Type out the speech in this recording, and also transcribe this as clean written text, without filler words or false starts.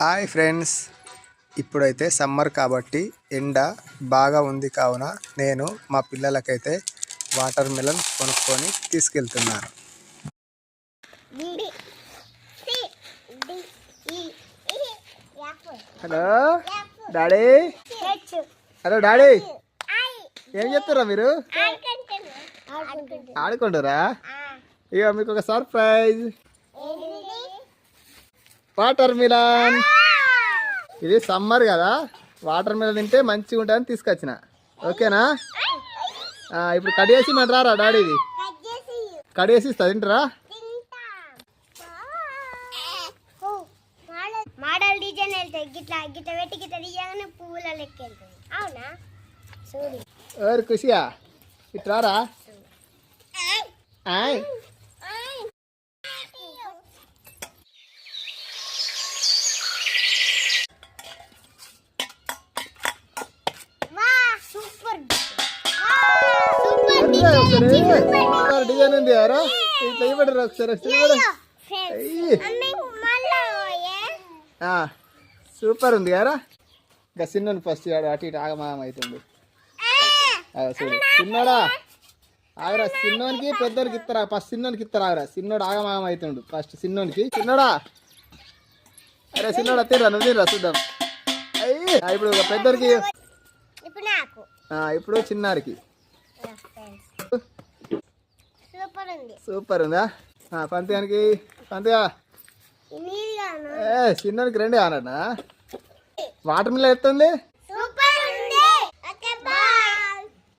Hi friends, ఇప్పుడైతే summer కాబట్టి ఎండ బాగా ఉంది కావున నేను మా పిల్లలకైతే వాటర్ మిలన్ కొనుక్కొని తీసుకెళ్తున్నాను. హలో డాడీ, హలో డాడీ, ఏం చెప్తారా మీరు? ఆడుకుంటారా? ఇక మీకు ఒక సర్ప్రైజ్, వాటర్ మిలన్. ఇది సమ్మర్ కదా, వాటర్ మిలన్ తింటే మంచిగా ఉంటుందని తీసుకొచ్చిన. ఓకేనా? ఇప్పుడు కడిగేసి మన రారా డాడీ, ఇది కడిగేసి ఇస్తా, తింటారా? మోడల్ డిజైన్ వెళ్తాయి, గిట్లా గిట్ల పెట్టి గిట్ల తీయగానే పువ్వుల లెక్క వెళ్తాయి. అవునా? చూడు ఎవరు ఖుషియా, ఇట్రారా. డిజైన్ ఉంది ఎవరా, ఇట్లా ఇవ్వడరు ఒకసారి. సూపర్ ఉంది కదా. ఇంకా చిన్నోని ఫస్ట్ అటు ఇటు ఆగమాగం అవుతుంది. చూడు చిన్నోడా, ఆగరా. చిన్నోనికి పెద్దోనికి ఇస్తారా? ఫస్ట్ చిన్నోనికి ఇస్తారా? ఆగరా, చిన్నోడు ఆగమాగం అవుతుండు. ఫస్ట్ చిన్నోనికి. చిన్నోడా, అరే చిన్నోడా తిర్రా, నువ్వు తిర్రా చూద్దాం. ఇప్పుడు పెద్దోనికి, ఇప్పుడు చిన్నారికి. సూపర్ ఉందా? పంతిగానికి, పంతిగా చిన్నోనికి రెండు అన్నా. వాటర్ మిలన్ ఎత్తుంది.